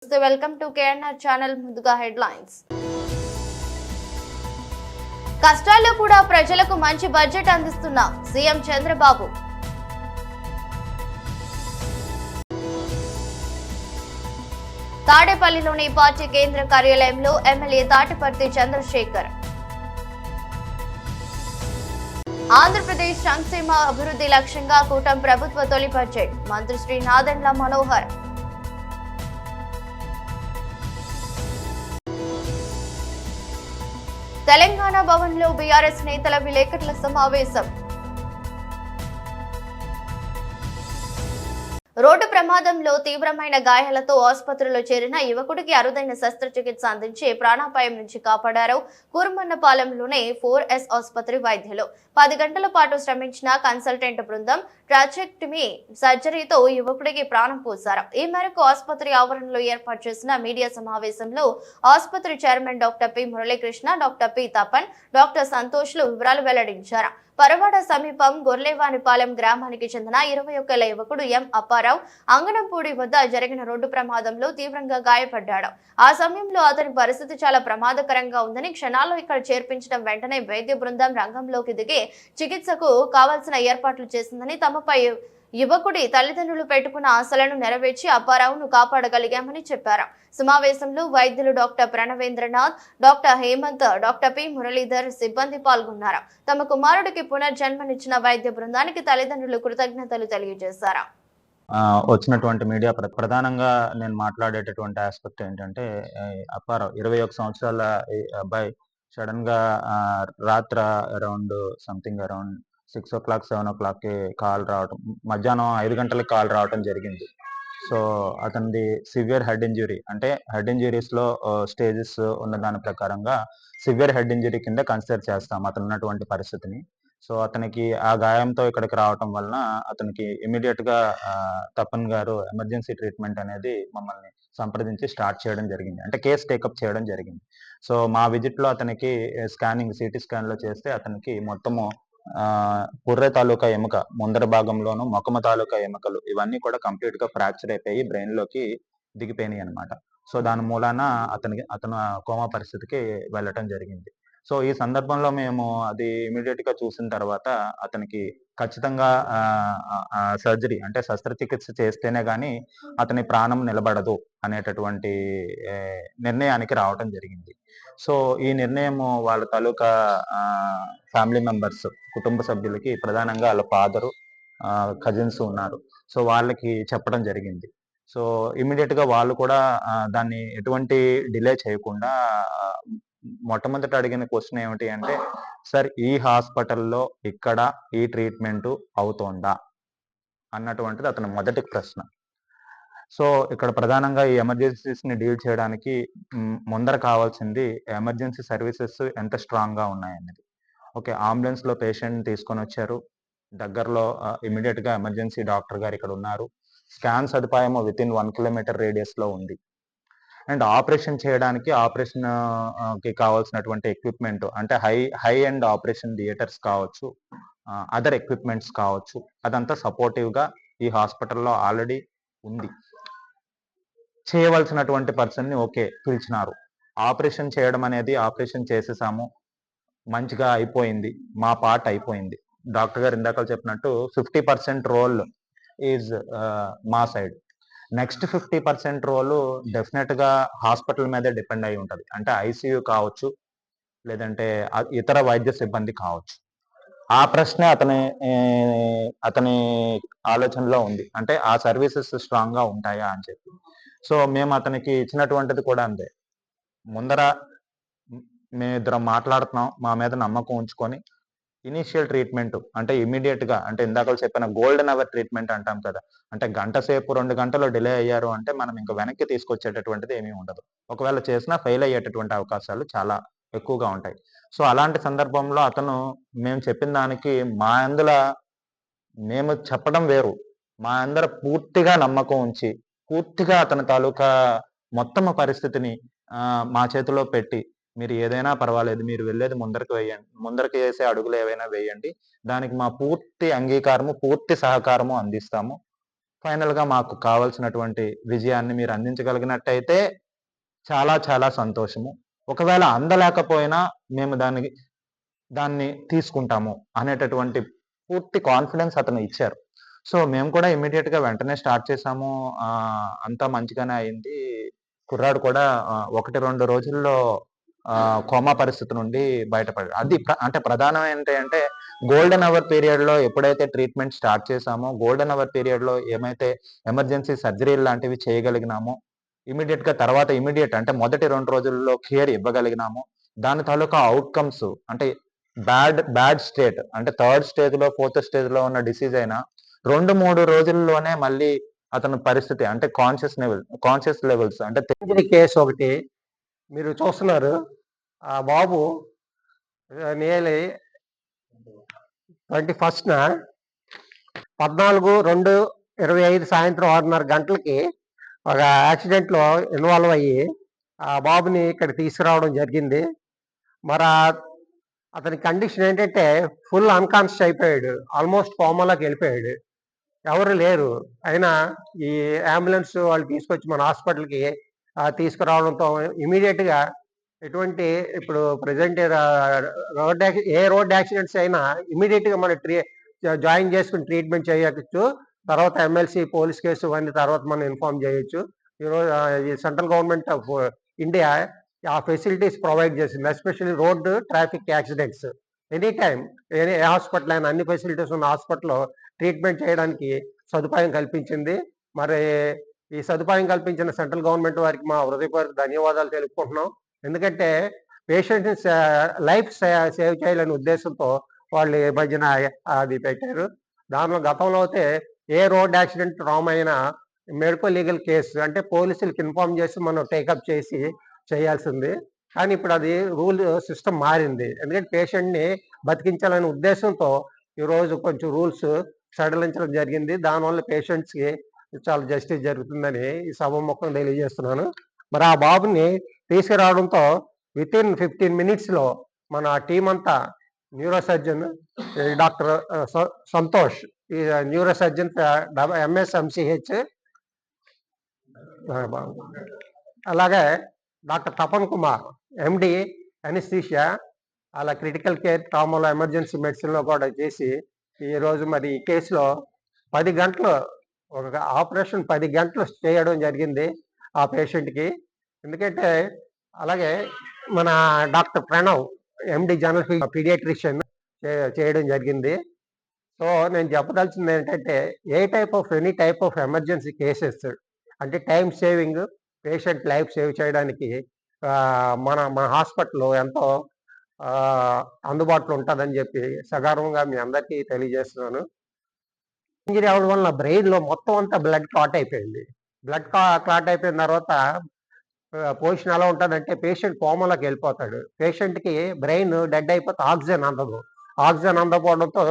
Welcome to KNR channel. ముందుగా headlines. కష్టాల్లో కూడా ప్రజలకు మంచి బడ్జెట్ అందిస్తున్న సీఎం చంద్రబాబు. తాడేపల్లిలోని పార్టీ కేంద్ర కార్యాలయంలో ఎమ్మెల్యే తాటిపర్తి చంద్రశేఖర్. ఆంధ్రప్రదేశ్ సంక్షేమ అభివృద్ధి లక్ష్యంగా కూటమి ప్రభుత్వ తొలి బడ్జెట్. మంత్రి శ్రీ నాదెండ్ల మనోహర్. తెలంగాణ భవన్ లో బీఆర్ఎస్ నేతల విలేకరుల సమావేశం. రోడ్డు ప్రమాదంలో తీవ్రమైన గాయాలతో ఆసుపత్రిలో చేరిన యువకుడికి అరుదైన శస్త్రచికిత్స అందించి ప్రాణాపాయం నుంచి కాపాడారు కూర్మన్నపాలెంలోని 4S ఆసుపత్రి వైద్యులు. 10 గంటల పాటు శ్రమించిన కన్సల్టెంట్ బృందం ట్రాచెక్టమీ సర్జరీతో యువకుడికి ప్రాణం పోశారు. ఈ మేరకు ఆసుపత్రి ఆవరణలో ఏర్పాటు చేసిన మీడియా సమావేశంలో ఆసుపత్రి chairman doctor P Muralikrishna, doctor P Tapan, doctor సంతోష్లు వివరాలు వెల్లడించారు. పరవాడ సమీపం గొర్లేవానిపాలెం గ్రామానికి చెందిన 21 యువకుడు ఎం అప్పారావు అంగనంపూడి వద్ద జరిగిన రోడ్డు ప్రమాదంలో తీవ్రంగా గాయపడ్డాడు. ఆ సమయంలో అతని పరిస్థితి చాలా ప్రమాదకరంగా ఉందని క్షణాల్లో ఇక్కడ చేర్పించడం వెంటనే వైద్య బృందం రంగంలోకి దిగి చికిత్సకు కావాల్సిన ఏర్పాట్లు చేసిందని, తమపై యువకుడి తల్లిదండ్రులు పెట్టుకున్న ఆశలను నెరవేర్చి అప్పారావును కాపాడగలిగామని చెప్పారు. సమావేశంలో వైద్యులు doctor Pranavendranath, doctor Hemanth, doctor P Muralidhar సిబ్బంది పాల్గొన్నారు. తమ కుమారుడికి పునర్జన్మనిచ్చిన వైద్య బృందానికి తల్లిదండ్రులు కృతజ్ఞతలు తెలియజేశారు. వచ్చినటువంటి మీడియా ప్రధానంగా నేను మాట్లాడేటటువంటి ఆస్పెక్ట్ ఏంటంటే, అప్పారావు 21 సంవత్సరాల ఈ అబ్బాయి సడన్ గా రాత్రి అరౌండ్ 6 o'clock 7 o'clockకి కాల్ రావటం, మధ్యాహ్నం 5 గంటలకు కాల్ రావటం జరిగింది. సో అతనిది సివియర్ హెడ్ ఇంజురీ, అంటే హెడ్ ఇంజురీస్ లో స్టేజెస్ ఉన్న దాని ప్రకారంగా సివియర్ హెడ్ ఇంజురీ కింద కన్సిడర్ చేస్తాం అతను ఉన్నటువంటి పరిస్థితిని. సో అతనికి ఆ గాయంతో ఇక్కడికి రావటం వలన అతనికి ఇమీడియట్ గా తపన్ గారు ఎమర్జెన్సీ ట్రీట్మెంట్ అనేది మమ్మల్ని సంప్రదించి స్టార్ట్ చేయడం జరిగింది, అంటే కేసు టేకప్ చేయడం జరిగింది. సో మా విజిట్ లో అతనికి స్కానింగ్ సిటీ స్కాన్ లో చేస్తే అతనికి మొత్తము పుర్రె తాలూకా ఎముక ముందర భాగంలోను, మొకమ తాలూకా ఎముకలు ఇవన్నీ కూడా కంప్లీట్ గా ఫ్రాక్చర్ అయిపోయి బ్రెయిన్ లోకి దిగిపోయినాయి అనమాట. సో దాని మూలాన అతను కోమా పరిస్థితికి వెళ్ళటం జరిగింది. సో ఈ సందర్భంలో మేము అది ఇమీడియట్ గా చూసిన తర్వాత అతనికి ఖచ్చితంగా సర్జరీ, అంటే శస్త్రచికిత్స చేస్తేనే గాని అతని ప్రాణం నిలబడదు అనేటటువంటి నిర్ణయానికి రావటం జరిగింది. సో ఈ నిర్ణయం వాళ్ళ తాలూకా ఫ్యామిలీ మెంబర్స్, కుటుంబ సభ్యులకి, ప్రధానంగా వాళ్ళ ఫాదరు, కజిన్స్ ఉన్నారు. సో వాళ్ళకి చెప్పడం జరిగింది. సో ఇమీడియట్ గా వాళ్ళు కూడా దాన్ని ఎటువంటి డిలే చేయకుండా మొట్టమొదట అడిగిన క్వశ్చన్ ఏమిటి అంటే, సార్ ఈ హాస్పిటల్లో ఇక్కడ ఈ ట్రీట్మెంట్ అవుతోందా అన్నటువంటిది అతని మొదటి ప్రశ్న. సో ఇక్కడ ప్రధానంగా ఈ ఎమర్జెన్సీస్ ని డీల్ చేయడానికి ముందర కావాల్సింది ఎమర్జెన్సీ సర్వీసెస్ ఎంత స్ట్రాంగ్ గా ఉన్నాయన్నది. ఓకే, అంబులెన్స్ లో పేషెంట్ తీసుకొని వచ్చారు, దగ్గరలో ఇమీడియట్ గా ఎమర్జెన్సీ డాక్టర్ గారు ఇక్కడ ఉన్నారు, స్కాన్ సదుపాయం వితిన్ 1 కిలోమీటర్ రేడియస్ లో ఉంది, అండ్ ఆపరేషన్ చేయడానికి ఆపరేషన్ కి కావాల్సినటువంటి ఎక్విప్మెంట్, అంటే హై అండ్ ఆపరేషన్ థియేటర్స్ కావచ్చు, అదర్ ఎక్విప్మెంట్స్ కావచ్చు, అదంతా సపోర్టివ్ గా ఈ హాస్పిటల్లో ఆల్రెడీ ఉంది. చేయవలసినటువంటి పర్సన్ ని ఓకే పిలిచినారు, ఆపరేషన్ చేయడం అనేది ఆపరేషన్ చేసేసాము, మంచిగా అయిపోయింది, మా పార్ట్ అయిపోయింది. డాక్టర్ గారు ఇందాక చెప్పినట్టు 50% రోల్ ఈజ్ మా సైడ్. నెక్స్ట్ 50% రోల్ డెఫినెట్ గా హాస్పిటల్ మీదే డిపెండ్ అయి ఉంటది, అంటే ఐసీయూ కావచ్చు, లేదంటే ఇతర వైద్య సిబ్బంది కావచ్చు. ఆ ప్రశ్నే అతని ఆలోచనలో ఉంది, అంటే ఆ సర్వీసెస్ స్ట్రాంగ్ గా ఉంటాయా అని చెప్పి. సో మేము అతనికి ఇచ్చినటువంటిది కూడా అంతే, ముందర మేమిద్దరం మాట్లాడుతున్నాం, మా మీద నమ్మకం ఉంచుకొని ఇనీషియల్ ట్రీట్మెంట్, అంటే ఇమీడియట్ గా, అంటే ఇందాక చెప్పిన గోల్డెన్ అవర్ ట్రీట్మెంట్ అంటాం కదా, అంటే గంట సేపు 2 గంటలు డిలే అయ్యారు అంటే మనం ఇంకా వెనక్కి తీసుకొచ్చేటటువంటిది ఏమీ ఉండదు. ఒకవేళ చేసినా ఫెయిల్ అయ్యేటటువంటి అవకాశాలు చాలా ఎక్కువగా ఉంటాయి. సో అలాంటి సందర్భంలో అతను మేము చెప్పిన దానికి మా అందులో మేము చెప్పడం వేరు, మా అందర పూర్తిగా నమ్మకం ఉంచి పూర్తిగా అతని తాలూకా మొత్తం పరిస్థితిని మా చేతిలో పెట్టి, మీరు ఏదైనా పర్వాలేదు, మీరు వెళ్ళేది ముందరకు వేయండి, ముందరకు వేసే అడుగులు ఏవైనా వేయండి, దానికి మా పూర్తి అంగీకారము, పూర్తి సహకారము అందిస్తాము, ఫైనల్‌గా మాకు కావాల్సినటువంటి విజయాన్ని మీరు అందించగలిగినట్టయితే చాలా చాలా సంతోషము. ఒకవేళ అందలేకపోయినా మేము దాన్ని తీసుకుంటాము అనేటటువంటి పూర్తి కాన్ఫిడెన్స్ అతను ఇచ్చారు. సో, మేము కూడా ఇమ్మీడియేట్‌గా వెంటనే స్టార్ట్ చేసాము. అంతా మంచిగానే అయింది. కుర్రాడు కూడా 1, 2 రోజుల్లో కోమా పరిస్థితి నుండి బయటపడాడు. అది అంటే ప్రధానం ఏంటి అంటే గోల్డెన్ అవర్ పీరియడ్‌లో ఎప్పుడైతే ట్రీట్మెంట్ స్టార్ట్ చేసామో, గోల్డెన్ అవర్ పీరియడ్‌లో ఏమైతే ఎమర్జెన్సీ సర్జరీలు లాంటివి చేయగలిగినామో, ఇమ్మీడియేట్ అంటే మొదటి 2 రోజుల్లో కేర్ ఇవ్వగలిగినాము. దాని తాలూకా ఔట్‌కమ్స్ అంటే బ్యాడ్ స్టేట్ అంటే థర్డ్ స్టేజ్‌లో, ఫోర్త్ స్టేజ్‌లో ఉన్న డిసీజ్ అయినా 2, 3 రోజుల్లోనే మళ్ళీ అతని పరిస్థితి అంటే కాన్షియస్ లెవెల్స్ అంటే ఇంజరీ కేసు ఒకటి మీరు చూస్తున్నారు. ఆ బాబు నియర్లీ 21న 14/2/25 సాయంత్రం 6:30 గంటలకి ఒక యాక్సిడెంట్‌లో ఇన్వాల్వ్ అయ్యి ఆ బాబుని ఇక్కడ తీసుకురావడం జరిగింది. మరి అతని కండిషన్ ఏంటంటే ఫుల్ అన్‌కాన్షియస్ అయిపోయాడు. ఆల్మోస్ట్ కోమాలోకి వెళ్ళిపోయాడు. ఎవరు లేరు. అయినా ఈ అంబులెన్స్ వాళ్ళు తీసుకొచ్చి మన హాస్పిటల్‌కి తీసుకురావడంతో ఇమ్మీడియేట్‌గా ఎటువంటి ఇప్పుడు ప్రెజెంట్ రోడ్ యాక్సిడెంట్స్ అయినా ఇమ్మీడియేట్‌గా మనం జాయిన్ చేసుకొని ట్రీట్మెంట్ చేయొచ్చు. తర్వాత ఎమ్మెల్సీ పోలీస్ కేసు ఇవన్నీ తర్వాత మనం ఇన్ఫార్మ్ చేయొచ్చు. ఈరోజు ఈ సెంట్రల్ గవర్నమెంట్ ఆఫ్ ఇండియా ఆ ఫెసిలిటీస్ ప్రొవైడ్ చేసింది. Especially road traffic accidents any time ఏ హాస్పిటల్ అయినా అన్ని ఫెసిలిటీస్ ఉన్న హాస్పిటల్‌లో ట్రీట్మెంట్ చేయడానికి సదుపాయం కల్పించింది. మరి ఈ సదుపాయం కల్పించిన సెంట్రల్ గవర్నమెంట్ వారికి మా హృదయపూర్వక ధన్యవాదాలు తెలుపుకుంటున్నాం. ఎందుకంటే పేషెంట్‌ని లైఫ్ సేవ్ చేయాలనే ఉద్దేశంతో వాళ్ళు ఈ మధ్యన అది పెట్టారు. దానిలో గతంలో అయితే ఏ రోడ్ యాక్సిడెంట్ ట్రామా అయినా మెడికల్ లీగల్ కేసు అంటే పోలీసులకి ఇన్ఫార్మ్ చేసి మనం టేకప్ చేసి చేయాల్సింది. కానీ ఇప్పుడు అది రూల్ సిస్టమ్ మారింది. ఎందుకంటే పేషెంట్‌ని బతికించాలనే ఉద్దేశంతో ఈరోజు కొంచెం రూల్స్ సడలించడం జరిగింది. దానివల్ల పేషెంట్స్‌కి చాలా జస్టిస్ జరుగుతుందని ఈ సభాముఖంగా తెలియజేస్తున్నాను. మరి ఆ బాబుని తీసుకురావడంతో వితిన్ 15 మినిట్స్‌లో మన టీమ్ అంతా న్యూరో సర్జన్ డాక్టర్ సంతోష్ ఈ న్యూరో సర్జన్ ఎంఎస్ ఎంసీహెచ్ అలాగే డాక్టర్ తపన్ కుమార్ ఎండి అనస్థీషియా అలా క్రిటికల్ కేర్ ట్రామాలో ఎమర్జెన్సీ మెడిసిన్‌లో కూడా చేసి ఈరోజు మరి ఈ కేసులో 10 గంటలు ఒక ఆపరేషన్ 10 గంటలు చేయడం జరిగింది ఆ పేషెంట్‌కి. ఎందుకంటే అలాగే మన doctor Pranav MD general paediatrician చేయడం జరిగింది. సో నేను చెప్పదలిచింది ఏంటంటే any type of emergency cases అంటే time saving patient life save చేయడానికి మన హాస్పిటల్ ఎంతో అందుబాటులో ఉంటుందని చెప్పి సగర్వంగా మీ అందరికీ తెలియజేస్తున్నాను. ఇంజరీ అవ్వడం వల్ల బ్రెయిన్‌లో మొత్తం అంతా బ్లడ్ క్లాట్ అయిపోయింది. బ్లడ్ క్లాట్ అయిపోయిన తర్వాత పొజిషన్ ఎలా ఉంటదంటే పేషెంట్ కోమాలోకి వెళ్ళిపోతాడు. పేషెంట్‌కి బ్రెయిన్ డెడ్ అయిపోతే ఆక్సిజన్ అందదు. ఆక్సిజన్ అందకపోవడంతో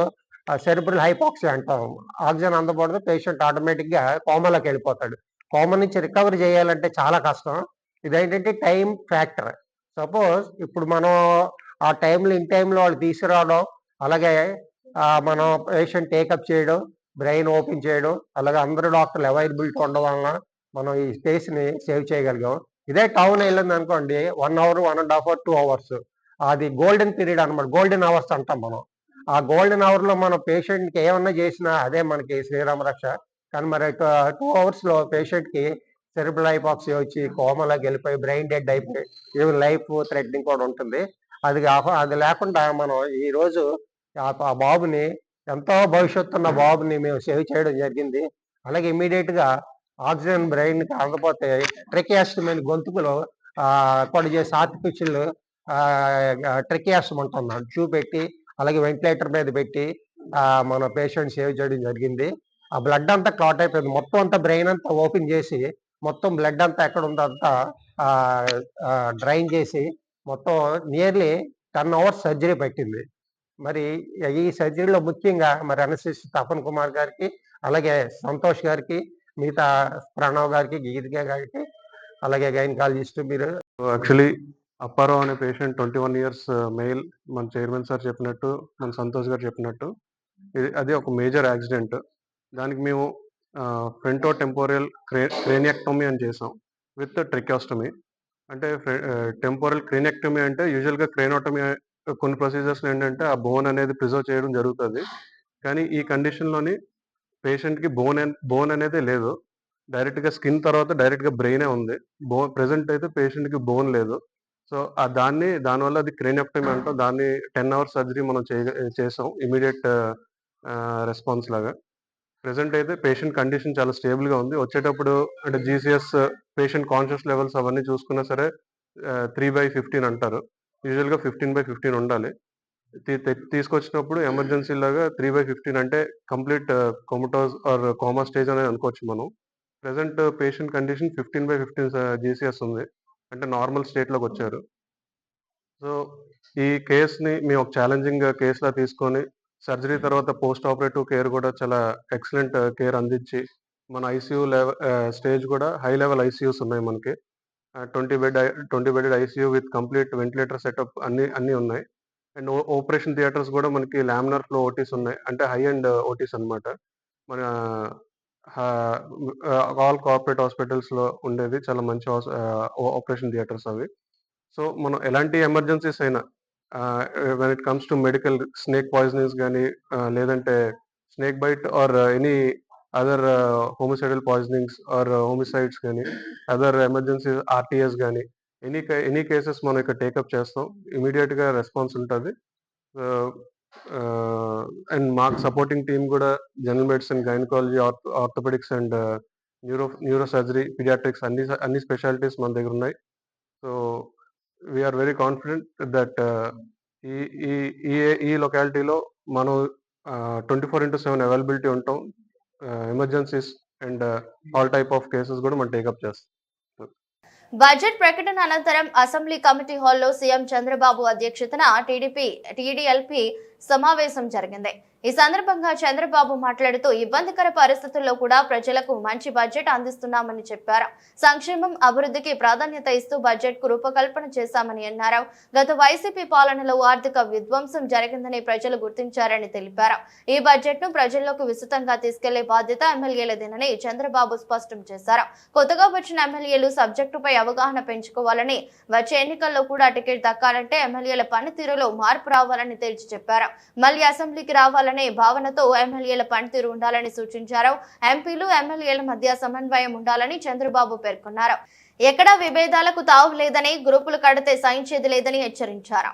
సెరిబ్రల్ హైపాక్సియా అంటాం. ఆక్సిజన్ అందకపోవడంతో పేషెంట్ ఆటోమేటిక్‌గా కోమాలోకి వెళ్ళిపోతాడు. కోమా నుంచి రికవరీ చేయాలంటే చాలా కష్టం. ఇదేంటంటే టైమ్ ఫ్యాక్టర్. సపోజ్ ఇప్పుడు మనం ఆ టైంలో ఇన్ టైంలో వాళ్ళు తీసుకురావడం, అలాగే మనం పేషెంట్ టేకప్ చేయడం, బ్రెయిన్ ఓపెన్ చేయడం, అలాగే అందరూ డాక్టర్లు అవైలబిలిటీ ఉండడం వలన మనం ఈ కేస్‌ని సేవ్ చేయగలిగాం. ఇదే టౌన్ వెళ్ళిందనుకోండి 1 అవర్, 1 ½ అవర్, 2 అవర్స్ అది గోల్డెన్ పీరియడ్ అనమాట. గోల్డెన్ అవర్స్ అంటాం మనం. ఆ గోల్డెన్ అవర్‌లో మనం పేషెంట్‌కి ఏమన్నా చేసినా అదే మనకి శ్రీరామ రక్ష. కానీ మరి 2 అవర్స్‌లో పేషెంట్‌కి సెరిబ్రల్ హైపాక్సియా వచ్చి కోమాలోకి వెళ్ళిపోయి బ్రెయిన్ డెడ్ అయిపోయి ఈవెన్ లైఫ్ థ్రెటనింగ్ కూడా ఉంటుంది. అది లేకుండా మనం ఈరోజు ఆ బాబుని ఎంతో భవిష్యత్తు ఉన్న బాబుని మేము సేవ్ చేయడం జరిగింది. అలాగే ఇమ్మీడియేట్‌గా ఆక్సిజన్ బ్రెయిన్‌కి అందకపోతే ట్రెకియాస్టమీ అని గొంతుకులో పొడి చేసి ఆర్టిఫిషియల్ ట్రెకియాస్టమీ ఉంటుంది. ట్యూబ్ పెట్టి అలాగే వెంటిలేటర్ మీద పెట్టి మన పేషెంట్ సేవ్ చేయడం జరిగింది. ఆ బ్లడ్ అంతా క్లాట్ అయిపోయింది. మొత్తం అంతా బ్రెయిన్ అంతా ఓపెన్ చేసి మొత్తం బ్లడ్ అంతా ఎక్కడ ఉందో అంతా డ్రైన్ చేసి మొత్తం నియర్లీ 10 అవర్స్ సర్జరీ పట్టింది. మరి ఈ సర్జరీలో ముఖ్యంగా మరి అనస్థిషియా తపన్ కుమార్ గారికి, అలాగే సంతోష్ గారికి, మిగతా ప్రణవ్ గారికి, గీతిక గారికి, అలాగే గైనకాలజిస్ట్ మీరు యాక్చువల్లీ అప్పారావు అనే పేషెంట్ 21 ఇయర్స్ మెయిల్ మన చైర్మన్ సార్ చెప్పినట్టు, మన సంతోష్ గారు చెప్పినట్టు అది ఒక మేజర్ యాక్సిడెంట్. దానికి మేము ఫ్రంటో టెంపోరియల్ క్రేనియక్టమీ అని చేసాం విత్ ట్రికాస్టమీ. అంటే టెంపోరల్ క్రేనియక్టమీ అంటే యూజువల్గా క్రేనోటమీ కొన్ని ప్రొసీజర్స్ ఏంటంటే ఆ బోన్ అనేది ప్రిజర్వ్ చేయడం జరుగుతుంది. కానీ ఈ కండిషన్లోని పేషెంట్కి బోన్ అనేది లేదు, డైరెక్ట్గా స్కిన్ తర్వాత డైరెక్ట్గా బ్రెయినే ఉంది. ప్రెసెంట్ అయితే పేషెంట్కి బోన్ లేదు. సో దానివల్ల అది క్రేనియక్టమీ అంటాం. దాన్ని 10 hours సర్జరీ మనం చేసాం ఇమీడియట్ రెస్పాన్స్ లాగా. ప్రెసెంట్ అయితే పేషెంట్ కండిషన్ చాలా స్టేబుల్గా ఉంది. వచ్చేటప్పుడు అంటే జీసీఎస్ పేషెంట్ కాన్షియస్ లెవెల్స్ అవన్నీ చూసుకున్నా సరే 3/15 అంటారు. యూజువల్గా 15/15 ఉండాలి. తీసుకొచ్చినప్పుడు ఎమర్జెన్సీ లాగా 3/15 అంటే కంప్లీట్ కోమటోస్ ఆర్ కోమా స్టేజ్ అనేది అనుకోవచ్చు మనం. ప్రెసెంట్ పేషెంట్ కండిషన్ 15/15 జీసీఎస్ ఉంది, అంటే నార్మల్ స్టేట్లోకి వచ్చారు. సో ఈ కేస్ని మేము ఒక ఛాలెంజింగ్ కేసులా తీసుకొని సర్జరీ తర్వాత పోస్ట్ ఆపరేటివ్ కేర్ కూడా చాలా ఎక్సలెంట్ కేర్ అందించి మన ఐసీయూ స్టేజ్ కూడా హై లెవెల్ ఐసీయూస్ ఉన్నాయి మనకి. 20 bedded ICU with complete ventilator setup అన్నీ ఉన్నాయి. అండ్ ఆపరేషన్ థియేటర్స్ కూడా మనకి లామినార్ ఫ్లో ఓటీస్ ఉన్నాయి, అంటే హై అండ్ ఓటీస్ అనమాట. మన ఆల్ కార్పొరేట్ హాస్పిటల్స్లో ఉండేది చాలా మంచి ఆపరేషన్ థియేటర్స్ అవి. సో మనం ఎలాంటి ఎమర్జెన్సీస్ అయినా when it comes to medical snake poisonings కానీ లేదంటే snake bite or any other homicidal poisonings or homicides కానీ అదర్ ఎమర్జెన్సీ ఆర్టీఎస్ కానీ ఎనీ కేసెస్ మనం ఇక్కడ టేకప్ చేస్తాం. ఇమీడియట్గా రెస్పాన్స్ ఉంటుంది. అండ్ మాకు సపోర్టింగ్ టీమ్ కూడా general medicine, gynaecology, orthopaedics and neuro surgery, paediatrics అన్ని స్పెషాలిటీస్ మన దగ్గర ఉన్నాయి. So we are very confident that ఈ లొకాలిటీలో మనం 24/7 అవైలబిలిటీ ఉంటాం. Emergencies and all type of cases కూడా మనం టేకప్ చేస్తాం. బడ్జెట్ ప్రకటన అనంతరం అసెంబ్లీ కమిటీ హాల్లో సీఎం చంద్రబాబు అధ్యక్షతన టీడీఎల్పీ సమావేశం జరిగింది. ఈ సందర్భంగా చంద్రబాబు మాట్లాడుతూ ఇబ్బందికర పరిస్థితుల్లో కూడా ప్రజలకు మంచి బడ్జెట్ అందిస్తున్నామని చెప్పారు. సంక్షేమం, అభివృద్ధికి ప్రాధాన్యత ఇస్తూ బడ్జెట్ కు రూపకల్పన చేశామని అన్నారు. గత వైసీపీ పాలనలో ఆర్థిక విధ్వంసం జరిగిందని ప్రజలు గుర్తించారని తెలిపారు. ఈ బడ్జెట్ ను ప్రజల్లోకి విస్తృతంగా తీసుకెళ్లే బాధ్యత ఎమ్మెల్యేలదేనని చంద్రబాబు స్పష్టం చేశారు. కొత్తగా వచ్చిన ఎమ్మెల్యేలు సబ్జెక్టుపై అవగాహన పెంచుకోవాలని, వచ్చే ఎన్నికల్లో కూడా టికెట్ దక్కాలంటే ఎమ్మెల్యేల పనితీరులో మార్పు రావాలని తేల్చి చెప్పారు. మళ్లీ అసెంబ్లీకి రావాలనే భావనతో ఎమ్మెల్యేల పనితీరు ఉండాలని సూచించారు. ఎంపీలు, ఎమ్మెల్యేల మధ్య సమన్వయం ఉండాలని చంద్రబాబు పేర్కొన్నారు. ఎక్కడా విభేదాలకు తావు లేదని, గ్రూపులు కడితే సహించేది లేదని హెచ్చరించారు.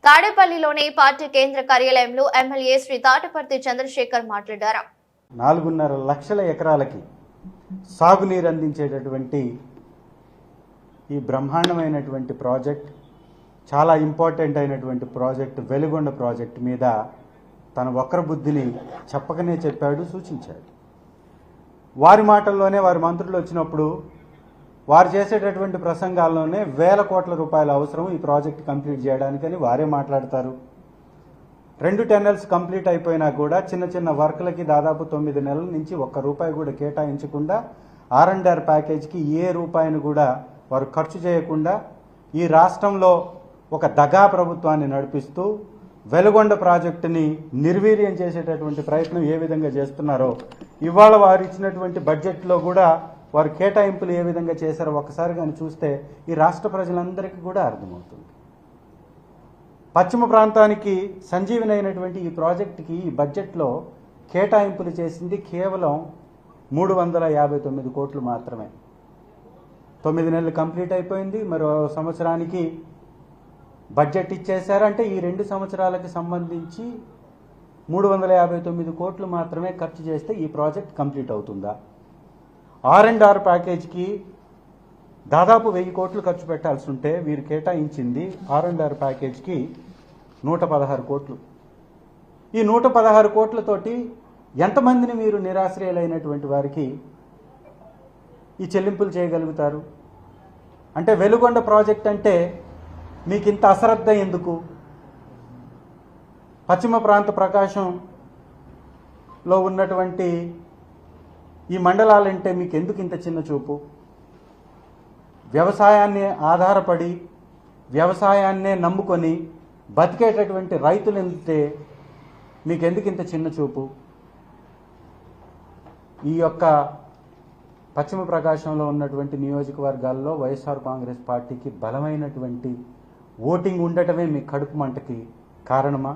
తాడేపల్లిలోని పార్టీ కేంద్ర కార్యాలయంలో ఎమ్మెల్యే శ్రీ తాటపర్తి చంద్రశేఖర్ మాట్లాడారు. 4.5 లక్షల ఎకరాలకి సాగునీరు అందించేటటువంటి ఈ బ్రహ్మాండమైనటువంటి ప్రాజెక్ట్, చాలా ఇంపార్టెంట్ అయినటువంటి ప్రాజెక్ట్, వెలుగొండ ప్రాజెక్ట్ మీద తన వక్ర బుద్ధిని చెప్పకనే చెప్పాడు, సూచించాడు. వారి మాటల్లోనే వారి మంత్రులు వచ్చినప్పుడు వారు చేసేటటువంటి ప్రసంగాల్లోనే వేల కోట్ల రూపాయల అవసరం ఈ ప్రాజెక్ట్ కంప్లీట్ చేయడానికని వారే మాట్లాడతారు. 2 టెన్నెల్స్ కంప్లీట్ అయిపోయినా కూడా చిన్న చిన్న వర్క్లకి దాదాపు 9 నెలల నుంచి ₹1 కూడా కేటాయించకుండా R&R ప్యాకేజ్కి ఏ రూపాయిని కూడా వారు ఖర్చు చేయకుండా ఈ రాష్ట్రంలో ఒక దగా ప్రభుత్వాన్ని నడిపిస్తూ వెలుగొండ ప్రాజెక్టుని నిర్వీర్యం చేసేటటువంటి ప్రయత్నం ఏ విధంగా చేస్తున్నారో ఇవాళ వారు ఇచ్చినటువంటి బడ్జెట్లో కూడా వారు కేటాయింపులు ఏ విధంగా చేశారో ఒకసారి కానీ చూస్తే ఈ రాష్ట్ర ప్రజలందరికీ కూడా అర్థమవుతుంది. పశ్చిమ ప్రాంతానికి సంజీవని అయినటువంటి ఈ ప్రాజెక్టుకి ఈ బడ్జెట్లో కేటాయింపులు చేసింది కేవలం 359 కోట్లు మాత్రమే. 9 నెలలు కంప్లీట్ అయిపోయింది. మరో సంవత్సరానికి బడ్జెట్ ఇచ్చేశారంటే ఈ 2 సంవత్సరాలకి సంబంధించి 359 కోట్లు మాత్రమే ఖర్చు చేస్తే ఈ ప్రాజెక్ట్ కంప్లీట్ అవుతుందా? R&R ప్యాకేజ్కి దాదాపు 1000 కోట్లు ఖర్చు పెట్టాల్సి ఉంటే వీరు కేటాయించింది R&R ప్యాకేజ్కి 116 కోట్లు. ఈ 116 కోట్లతోటి ఎంతమందిని మీరు నిరాశ్రయులైనటువంటి వారికి ఈ చెల్లింపులు చేయగలుగుతారు? అంటే వెలుగొండ ప్రాజెక్ట్ అంటే మీకు ఇంత అశ్రద్ధ ఎందుకు? పశ్చిమ ప్రాంత ప్రకాశంలో ఉన్నటువంటి ఈ మండలాలంటే మీకు ఎందుకు ఇంత చిన్న చూపు? వ్యవసాయాన్ని ఆధారపడి వ్యవసాయాన్నే నమ్ముకొని బతికేటటువంటి రైతులంటే మీకు ఎందుకు ఇంత చిన్న చూపు? ఈ యొక్క పశ్చిమ ప్రకాశంలో ఉన్నటువంటి నియోజకవర్గాల్లో వైఎస్ఆర్ కాంగ్రెస్ పార్టీకి బలమైనటువంటి ఓటింగ్ ఉండటమే మీ కడుపు మంటకి కారణమా?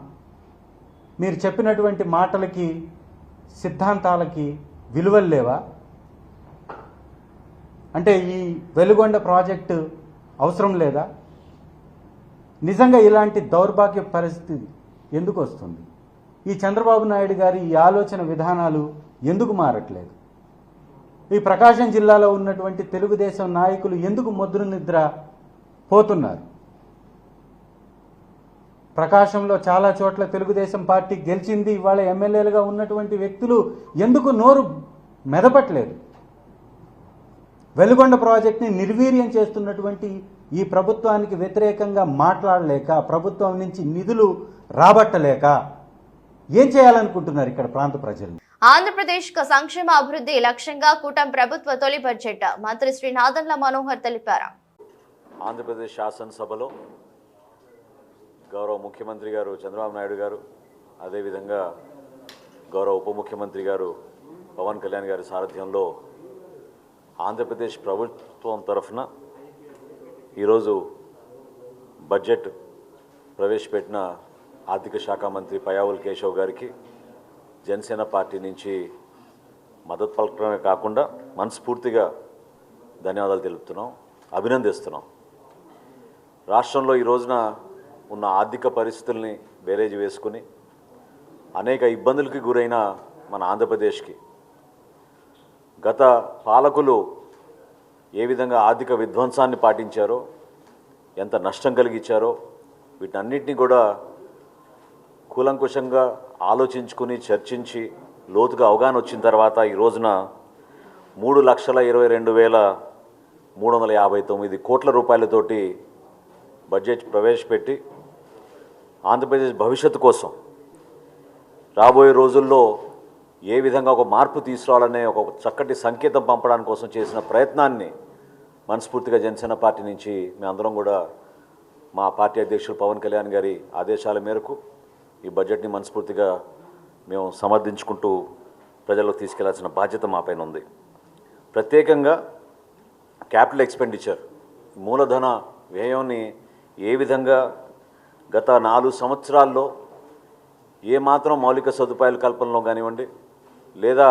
మీరు చెప్పినటువంటి మాటలకి సిద్ధాంతాలకి విలువలు లేవా? అంటే ఈ వెలుగొండ ప్రాజెక్టు అవసరం లేదా? నిజంగా ఇలాంటి దౌర్భాగ్య పరిస్థితి ఎందుకు వస్తుంది? ఈ చంద్రబాబు నాయుడు గారి ఈ ఆలోచన విధానాలు ఎందుకు మారట్లేదు? ఈ ప్రకాశం జిల్లాలో ఉన్నటువంటి తెలుగుదేశం నాయకులు ఎందుకు ముద్ర నిద్ర పోతున్నారు? ప్రకాశంలో చాలా చోట్ల తెలుగుదేశం పార్టీ గెలిచింది. ఇవాళ ఎమ్మెల్యేలుగా ఉన్నటువంటి వ్యక్తులు ఎందుకు నోరు మెదపట్లేదు? వెలుగొండ ప్రాజెక్ట్ని నిర్వీర్యం చేస్తున్నటువంటి ఈ ప్రభుత్వానికి వ్యతిరేకంగా మాట్లాడలేక, ప్రభుత్వం నుంచి నిధులు రాబట్టలేక ఏం చేయాలనుకుంటున్నారు ఇక్కడ ప్రాంత ప్రజలు? ఆంధ్రప్రదేశ్ సంక్షేమ అభివృద్ధి లక్ష్యంగా కూటమి ప్రభుత్వ తొలి బడ్జెట్ మంత్రి శ్రీ నాదెండ్ల మనోహర్ తెలిపారు. ఆంధ్రప్రదేశ్ శాసనసభలో గౌరవ ముఖ్యమంత్రి గారు చంద్రబాబు నాయుడు గారు, అదేవిధంగా గౌరవ ఉప ముఖ్యమంత్రి గారు పవన్ కళ్యాణ్ గారి సారథ్యంలో ఆంధ్రప్రదేశ్ ప్రభుత్వం తరఫున ఈరోజు బడ్జెట్ ప్రవేశపెట్టిన ఆర్థిక శాఖ మంత్రి పయ్యావుల్ కేశవ్ గారికి జనసేన పార్టీ నుంచి మద్దతు పలకడమే కాకుండా మనస్ఫూర్తిగా ధన్యవాదాలు తెలుపుతున్నాం, అభినందిస్తున్నాం. రాష్ట్రంలో ఈ రోజున ఉన్న ఆర్థిక పరిస్థితుల్ని బేరేజ్ వేసుకుని అనేక ఇబ్బందులకి గురైన మన ఆంధ్రప్రదేశ్కి గత పాలకులు ఏ విధంగా ఆర్థిక విధ్వంసాన్ని పాటించారో, ఎంత నష్టం కలిగించారో వీటన్నిటినీ కూడా కూలంకుషంగా ఆలోచించుకుని చర్చించి లోతుగా అవగాహన వచ్చిన తర్వాత ఈ రోజున 3,22,359 కోట్ల రూపాయలతోటి బడ్జెట్ ప్రవేశపెట్టి ఆంధ్రప్రదేశ్ భవిష్యత్తు కోసం రాబోయే రోజుల్లో ఏ విధంగా ఒక మార్పు తీసుకురావాలనే ఒక చక్కటి సంకేతం పంపడానికి కోసం చేసిన ప్రయత్నాన్ని మనస్ఫూర్తిగా జనసేన పార్టీ నుంచి మేమందరం కూడా మా పార్టీ అధ్యక్షుడు పవన్ కళ్యాణ్ గారి ఆదేశాల మేరకు ఈ బడ్జెట్ని మనస్ఫూర్తిగా మేము సమర్థించుకుంటూ ప్రజల్లోకి తీసుకెళ్లాల్సిన బాధ్యత మాపైన ఉంది. ప్రత్యేకంగా క్యాపిటల్ ఎక్స్పెండిచర్ మూలధన వ్యయాన్ని ఏ విధంగా గత 4 సంవత్సరాల్లో ఏమాత్రం మౌలిక సదుపాయాల కల్పనలో కానివ్వండి, లేదా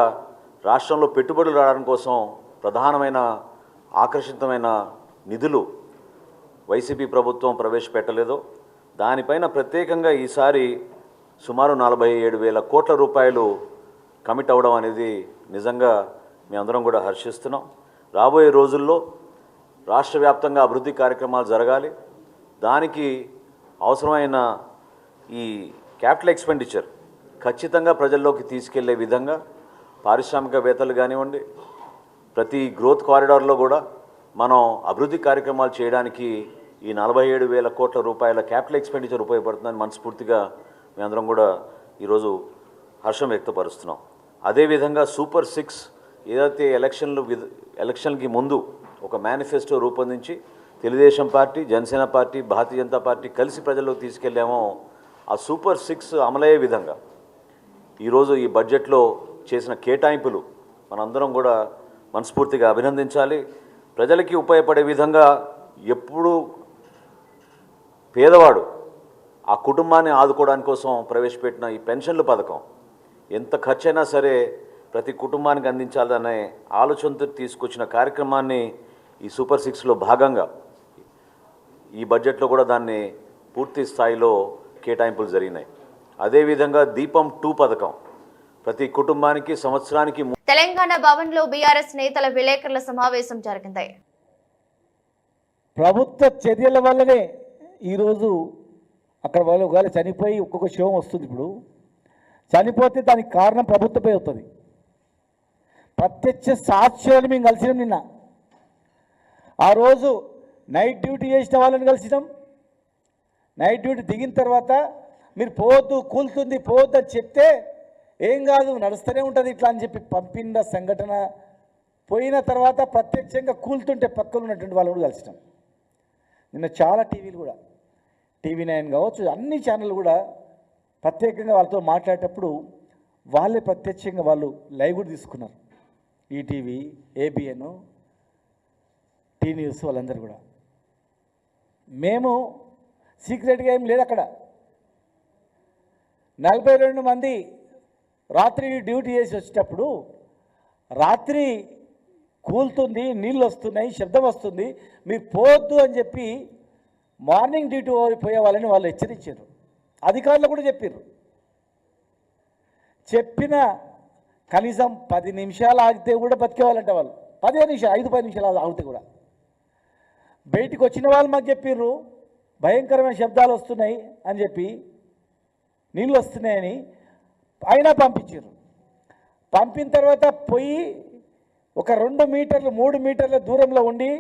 రాష్ట్రంలో పెట్టుబడులు రావడం కోసం ప్రధానమైన ఆకర్షితమైన నిధులు వైసీపీ ప్రభుత్వం ప్రవేశపెట్టలేదో దానిపైన ప్రత్యేకంగా ఈసారి సుమారు 47,000 కోట్ల రూపాయలు కమిట్ అవ్వడం అనేది నిజంగా మేమందరం కూడా హర్షిస్తున్నాం. రాబోయే రోజుల్లో రాష్ట్ర వ్యాప్తంగా అభివృద్ధి కార్యక్రమాలు జరగాలి. దానికి అవసరమైన ఈ క్యాపిటల్ ఎక్స్పెండిచర్ ఖచ్చితంగా ప్రజల్లోకి తీసుకెళ్లే విధంగా పారిశ్రామికవేత్తలు కానివ్వండి, ప్రతి గ్రోత్ కారిడార్లో కూడా మనం అభివృద్ధి కార్యక్రమాలు చేయడానికి ఈ 47,000 కోట్ల రూపాయల క్యాపిటల్ ఎక్స్పెండిచర్ ఉపయోగపడుతుందని మనస్ఫూర్తిగా మేమందరం కూడా ఈరోజు హర్షం వ్యక్తపరుస్తున్నాం. అదేవిధంగా సూపర్ 6 ఏదైతే ఎలక్షన్కి ముందు ఒక మేనిఫెస్టో రూపొందించి Telugu Desam party, Janasena party, Bharatiya Janata party కలిసి ప్రజల్లోకి తీసుకెళ్ళామో ఆ సూపర్ 6 అమలయ్యే విధంగా ఈరోజు ఈ బడ్జెట్లో చేసిన కేటాయింపులు మనందరం కూడా మనస్ఫూర్తిగా అభినందించాలి. ప్రజలకి ఉపయోగపడే విధంగా ఎప్పుడు పేదవాడు ఆ కుటుంబాన్ని ఆదుకోవడానికి కోసం ప్రవేశపెట్టిన ఈ పెన్షన్ల పథకం ఎంత ఖర్చైనా సరే ప్రతి కుటుంబానికి అందించాలనే ఆలోచనతో తీసుకొచ్చిన కార్యక్రమాన్ని ఈ సూపర్ 6లో భాగంగా ఈ బడ్జెట్లో కూడా దాన్ని పూర్తి స్థాయిలో కేటాయింపులు జరిగినాయి. అదేవిధంగా దీపం 2 పథకం ప్రతి కుటుంబానికి సంవత్సరానికి తెలంగాణ భవన్లో బీఆర్ఎస్ నేతల విలేకరుల సమావేశం జరిగింది. ప్రభుత్వ చర్యల వల్లనే ఈరోజు అక్కడ వాళ్ళు ఒకవేళ చనిపోయి ఒక్కొక్క శవం వస్తుంది. ఇప్పుడు చనిపోతే దానికి కారణం ప్రభుత్వపై అవుతుంది. ప్రత్యక్ష సాక్ష్యాలు మేము కలిసినాం. నిన్న ఆ రోజు నైట్ డ్యూటీ చేసిన వాళ్ళని కలిసినాం. నైట్ డ్యూటీ దిగిన తర్వాత మీరు పోవద్దు, కూలుతుంది, పోవద్దు అని చెప్తే ఏం కాదు నడుస్తూనే ఉంటుంది ఇట్లా అని చెప్పి పంపిన సంఘటన. పోయిన తర్వాత ప్రత్యక్షంగా కూలుతుంటే పక్కన ఉన్నటువంటి వాళ్ళు కూడా కలిసినాం. నిన్న చాలా టీవీలు కూడా, TV9 కావచ్చు, అన్ని ఛానళ్ళు కూడా ప్రత్యేకంగా వాళ్ళతో మాట్లాడేటప్పుడు వాళ్ళే ప్రత్యక్షంగా వాళ్ళు లైవ్ కూడా తీసుకున్నారు. ఈటీవీ, ABN, టీ న్యూస్ వాళ్ళందరూ కూడా. మేము సీక్రెట్గా ఏం లేదు అక్కడ. 42 మంది రాత్రి డ్యూటీ చేసి వచ్చేటప్పుడు రాత్రి కూలుతుంది, నీళ్ళు వస్తున్నాయి, శబ్దం వస్తుంది, మీరు పోవద్దు అని చెప్పి మార్నింగ్ డ్యూటీ పోయే వాళ్ళని వాళ్ళు హెచ్చరించారు. అధికారులు కూడా చెప్పారు. చెప్పిన కనీసం 10 నిమిషాలు ఆగితే కూడా బతికేవాళ్ళంట వాళ్ళు. 15 నిమిషాలు, 5-10 నిమిషాలు ఆగితే కూడా. బయటికి వచ్చిన వాళ్ళు మాకు చెప్పారు భయంకరమైన శబ్దాలు వస్తున్నాయి అని చెప్పి, నీళ్ళు వస్తున్నాయని. అయినా పంపించారు. పంపిన తర్వాత పోయి ఒక 2 మీటర్లు 3 మీటర్ల దూరంలో ఉండి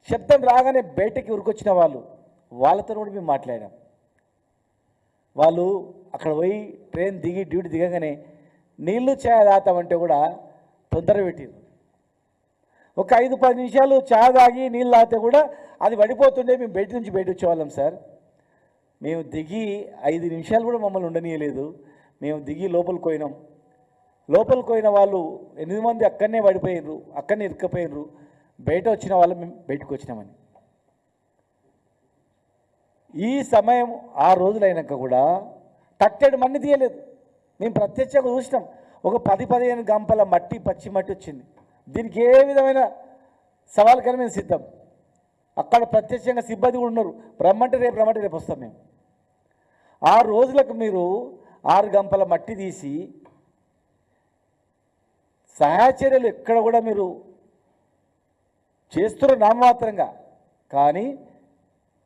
శబ్దం రాగానే బయటకి ఉరికొచ్చిన వాళ్ళతో కూడా మేము మాట్లాడాం. వాళ్ళు అక్కడ పోయి ట్రైన్ దిగి డ్యూటీ దిగగానే నీళ్లు ఛాయ్ తాగుతామంటే కూడా తొందర పెట్టారు. ఒక 5-10 నిమిషాలు ఛాయ్ తాగి నీళ్ళు తాగితే కూడా అది పడిపోతుండే. మేము బయట నుంచి బయట వచ్చేవాళ్ళం సార్. మేము దిగి 5 నిమిషాలు కూడా మమ్మల్ని ఉండనీయలేదు. మేము దిగి లోపలికి పోయినాం. లోపలికి పోయిన వాళ్ళు 8 మంది అక్కడనే పడిపోయినరు, అక్కడనే ఇరుక్కపోయినరు. బయట వచ్చిన వాళ్ళు మేము బయటకు వచ్చినామని. ఈ సమయం 6 రోజులైనాక కూడా తట్టెడు మన్ని తీయలేదు. మేము ప్రత్యక్షంగా చూసినాం. ఒక 10-15 గంపల మట్టి, పచ్చి మట్టి వచ్చింది. దీనికి ఏ విధమైన సవాల్కైనా మేము సిద్ధం. అక్కడ ప్రత్యక్షంగా సిబ్బంది కూడా ఉన్నారు. రమ్మంటే రేపు వస్తాం మేము. 6 రోజులకు మీరు 6 గంపల మట్టి తీసి సహాయచర్యలు ఎక్కడ కూడా మీరు చేస్తున్న నామమాత్రంగా, కానీ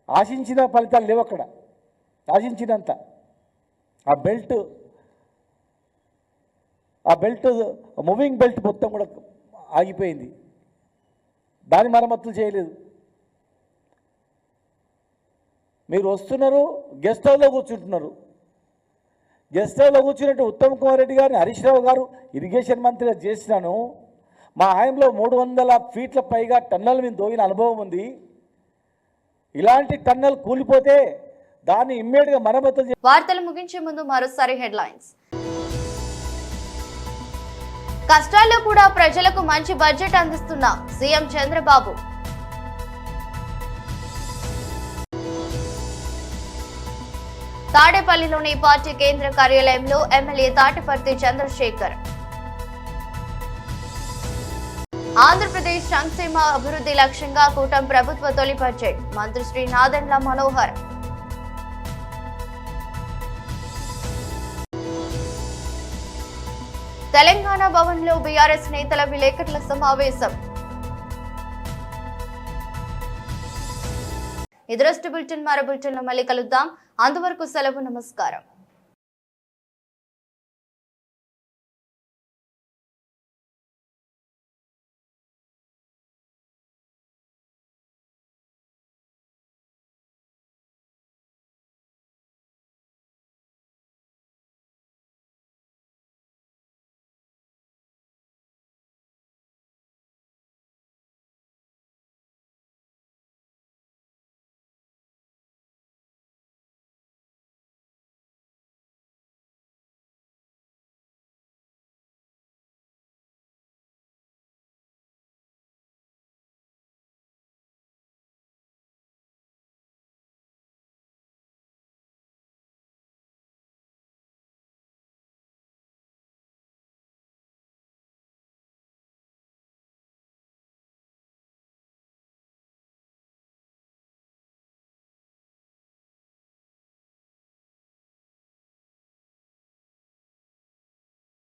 ఆశించిన ఫలితాలు లేవు అక్కడ. ఆశించినంత ఆ బెల్ట్ మూవింగ్ బెల్ట్ మొత్తం కూడా ఆగిపోయింది. దాని మరమ్మతులు చేయలేదు. మీరు వస్తున్నారు, గెస్ట్ హౌస్లో కూర్చుంటున్నారు. గెస్ట్ హౌస్లో కూర్చున్నట్టు ఉత్తమ్ కుమార్ రెడ్డి గారిని హరీష్ రావు గారు ఇరిగేషన్ మంత్రిగా చేసినాను. మా ఆయనలో 300 ఫీట్ల పైగా టన్నల్ మీద దోగిన అనుభవం ఉంది. ఇలాంటి టన్నల్ కూలిపోతే దాన్ని ఇమ్మీడియట్గా మరమ్మతులు. వార్తలు ముగించే ముందు మరోసారి హెడ్లైన్స్. కష్టాల్లో కూడా ప్రజలకు మంచి బడ్జెట్ అందిస్తున్న సీఎం చంద్రబాబు. తాడేపల్లిలోని పార్టీ కేంద్ర కార్యాలయంలో ఎమ్మెల్యే తాటిపర్తి చంద్రశేఖర్. ఆంధ్రప్రదేశ్ సంక్షేమ అభివృద్ధి లక్ష్యంగా కూటమి ప్రభుత్వ తొలి బడ్జెట్. మంత్రి శ్రీ నాదెండ్ల మనోహర్. తెలంగాణ భవన్లో బీఆర్ఎస్ నేతల విలేకరుల సమావేశం. ఇదరస్ట్ బులెటిన్ మరో బులెటిన్లో మళ్ళీ కలుద్దాం. అంతవరకు సెలవు. నమస్కారం.